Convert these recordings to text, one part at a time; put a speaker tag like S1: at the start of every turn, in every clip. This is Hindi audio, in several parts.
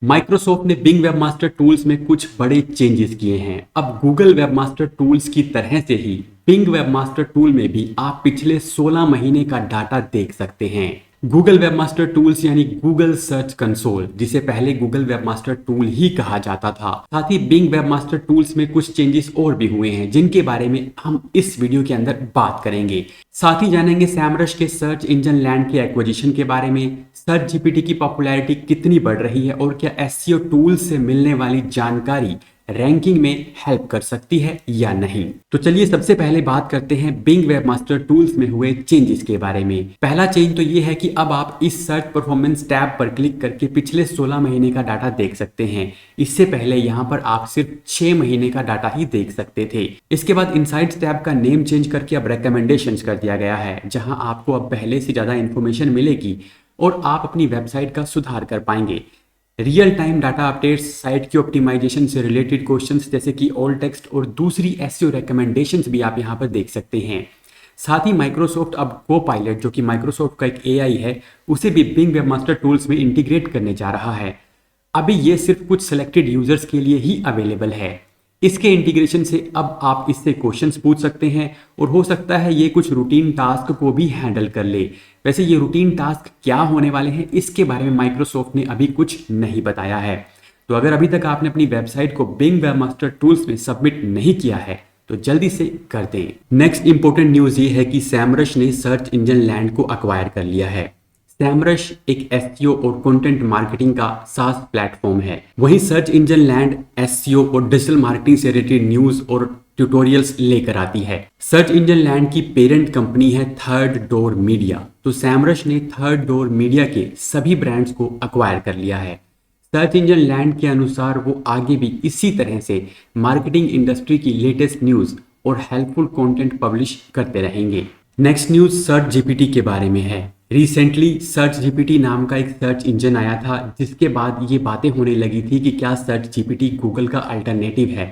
S1: माइक्रोसॉफ्ट ने बिंग वेबमास्टर टूल्स में कुछ बड़े चेंजेस किए हैं। अब गूगल वेबमास्टर टूल्स की तरह से ही बिंग वेबमास्टर टूल में भी आप पिछले 16 महीने का डाटा देख सकते हैं। गूगल वेबमास्टर टूल्स यानी गूगल सर्च कंसोल, जिसे पहले गूगल वेबमास्टर टूल ही कहा जाता था। साथ ही बिंग वेबमास्टर टूल्स में कुछ चेंजेस और भी हुए हैं जिनके बारे में हम इस वीडियो के अंदर बात करेंगे। साथ ही जानेंगे सैमरश के सर्च इंजन लैंड के एक्विजिशन के बारे में, सर्च जीपीटी की पॉपुलैरिटी कितनी बढ़ रही है और क्या एसईओ टूल्स से मिलने वाली जानकारी रैंकिंग में हेल्प कर सकती है या नहीं। तो चलिए सबसे पहले बात करते हैं बिंग वेबमास्टर टूल्स में हुए चेंजेस के बारे में। पहला चेंज तो ये है कि अब आप इस सर्च परफॉर्मेंस टैब पर क्लिक करके पिछले 16 महीने का डाटा देख सकते हैं। इससे पहले यहाँ पर आप सिर्फ 6 महीने का डाटा ही देख सकते थे। इसके बाद इनसाइट्स टैब का नेम चेंज करके अब रिकमेंडेशंस कर दिया गया है, जहां आपको अब पहले से ज्यादा इंफॉर्मेशन मिलेगी और आप अपनी वेबसाइट का सुधार कर पाएंगे। Real time data updates, site की ऑप्टिमाइजेशन से रिलेटेड क्वेश्चंस जैसे कि ऑल टेक्स्ट और दूसरी एसईओ रिकमेंडेशंस भी आप यहां पर देख सकते हैं। साथ ही माइक्रोसॉफ्ट अब कोपायलट, जो कि माइक्रोसॉफ्ट का एक एआई है, उसे भी बिंग वेबमास्टर टूल्स में इंटीग्रेट करने जा रहा है। अभी ये सिर्फ कुछ सिलेक्टेड यूजर्स के लिए ही अवेलेबल है। इसके इंटीग्रेशन से अब आप इससे क्वेश्चंस पूछ सकते हैं और हो सकता है ये कुछ रूटीन टास्क को भी हैंडल कर ले। वैसे ये रूटीन टास्क क्या होने वाले हैं इसके बारे में माइक्रोसॉफ्ट ने अभी कुछ नहीं बताया है। तो अगर अभी तक आपने अपनी वेबसाइट को बिंग वेबमास्टर टूल्स में सबमिट नहीं किया है तो जल्दी से कर दें। नेक्स्ट इंपॉर्टेंट न्यूज ये है कि सैमरश ने सर्च इंजन लैंड को अक्वायर कर लिया है। सैमरश एक एसईओ और कंटेंट मार्केटिंग का सास प्लेटफॉर्म है। वहीं सर्च इंजन लैंड एसईओ और डिजिटल मार्केटिंग से रिलेटेड न्यूज और ट्यूटोरियल्स लेकर आती है। सर्च इंजन लैंड की पेरेंट कंपनी है थर्ड डोर मीडिया। तो सैमरश ने थर्ड डोर मीडिया के सभी ब्रांड्स को अक्वायर कर लिया है। सर्च इंजन लैंड के अनुसार वो आगे भी इसी तरह से मार्केटिंग इंडस्ट्री की लेटेस्ट न्यूज और हेल्पफुल कंटेंट पब्लिश करते रहेंगे। नेक्स्ट न्यूज सर्च जीपीटी के बारे में है। रिसेंटली सर्च जीपीटी नाम का एक सर्च इंजन आया था, जिसके बाद ये बातें होने लगी थी कि क्या सर्च जीपीटी गूगल का अल्टरनेटिव है।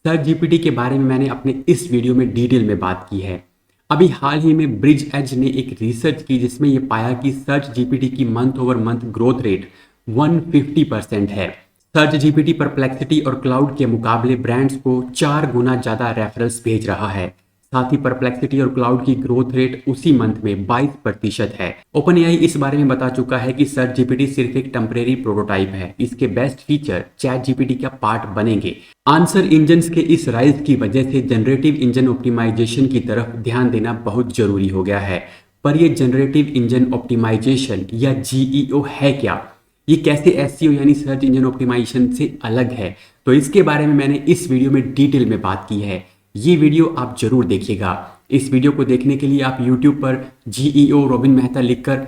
S1: सर्च जीपीटी के बारे में मैंने अपने इस वीडियो में डिटेल में बात की है। अभी हाल ही में ब्रिज एज ने एक रिसर्च की जिसमें यह पाया कि सर्च जीपीटी की month over month growth rate 150% है। सर्च जीपीटी परप्लेक्सिटी और क्लाउड के मुकाबले ब्रांड्स को 4 गुना ज्यादा रेफरल्स भेज रहा है। साथ ही परप्लेक्सिटी और क्लाउड की ग्रोथ रेट उसी मंथ में 22% है। ओपन एआई इस बारे में बता चुका है कि सर्च जीपीटी सिर्फ एक टेम्परेरी प्रोटोटाइप है। इसके बेस्ट फीचर चैट जीपीटी का पार्ट बनेंगे। आंसर इंजन्स के इस राइज की वजह से जनरेटिव इंजन ऑप्टिमाइजेशन की तरफ ध्यान देना बहुत जरूरी हो गया है। पर यह जनरेटिव इंजन ऑप्टिमाइजेशन या जीईओ है क्या? ये कैसे एसईओ यानी सर्च इंजन ऑप्टिमाइजेशन से अलग है? तो इसके बारे में मैंने इस वीडियो में डिटेल में बात की है। ये वीडियो आप जरूर देखिएगा। इस वीडियो को देखने के लिए आप YouTube पर जीईओ रॉबिन मेहता लिखकर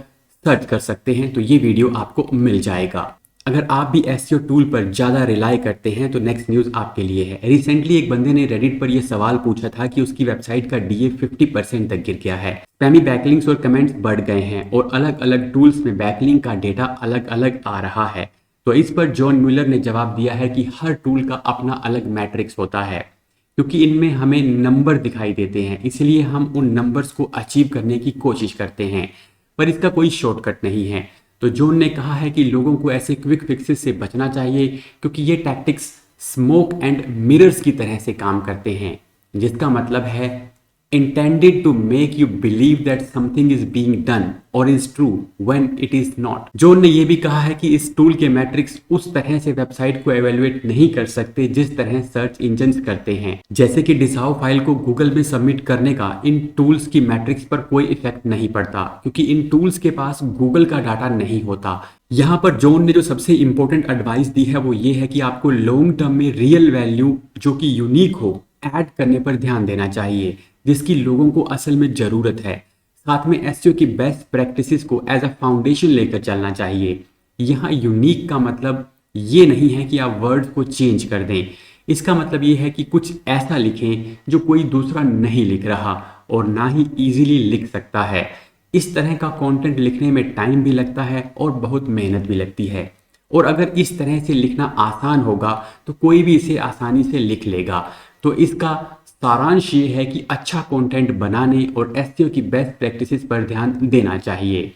S1: सर्च कर सकते हैं, तो ये वीडियो आपको मिल जाएगा। अगर आप भी एसईओ टूल पर ज़्यादा रिलाई करते हैं तो नेक्स्ट न्यूज़ आपके लिए है। रिसेंटली एक बंदे ने रेडिट पर यह सवाल पूछा था कि उसकी वेबसाइट का डीए 50% तक गिर गया है। स्पैमी बैकलिंक्स और कमेंट्स बढ़ गए हैं और अलग अलग टूल्स में बैकलिंक का डेटा अलग अलग आ रहा है। तो इस पर जॉन म्यूलर ने जवाब दिया है कि हर टूल का अपना अलग मैट्रिक्स होता है, क्योंकि इनमें हमें नंबर दिखाई देते हैं, इसलिए हम उन नंबर्स को अचीव करने की कोशिश करते हैं, पर इसका कोई शॉर्टकट नहीं है। तो जॉन ने कहा है कि लोगों को ऐसे क्विक फिक्सेस से बचना चाहिए, क्योंकि ये टैक्टिक्स स्मोक एंड मिरर्स की तरह से काम करते हैं, जिसका मतलब है intended to make you believe that something is being done or is true when it is not। John ने यह भी कहा है कि इस टूल के मैट्रिक्स उस तरह से वेबसाइट को एवेलुएट नहीं कर सकते जिस तरह सर्च इंजन्स करते हैं। जैसे कि डिसाव फाइल को गूगल में सबमिट करने का इन टूल्स की मैट्रिक्स पर कोई इफेक्ट नहीं पड़ता, क्योंकि इन टूल्स के पास गूगल का डाटा नहीं होता। यहाँ पर जॉन ने जो सबसे इंपॉर्टेंट एडवाइस दी है वो ये है कि आपको लॉन्ग टर्म में रियल वैल्यू जो कि यूनिक हो ऐड करने पर ध्यान देना चाहिए, जिसकी लोगों को असल में जरूरत है। साथ में एसईओ की बेस्ट प्रैक्टिसेस को एज अ फाउंडेशन लेकर चलना चाहिए। यहाँ यूनिक का मतलब ये नहीं है कि आप वर्ड्स को चेंज कर दें। इसका मतलब ये है कि कुछ ऐसा लिखें जो कोई दूसरा नहीं लिख रहा और ना ही इजीली लिख सकता है। इस तरह का कंटेंट लिखने में टाइम भी लगता है और बहुत मेहनत भी लगती है, और अगर इस तरह से लिखना आसान होगा तो कोई भी इसे आसानी से लिख लेगा। तो इसका सारांश ये है कि अच्छा कंटेंट बनाने और एसईओ की बेस्ट प्रैक्टिसेस पर ध्यान देना चाहिए।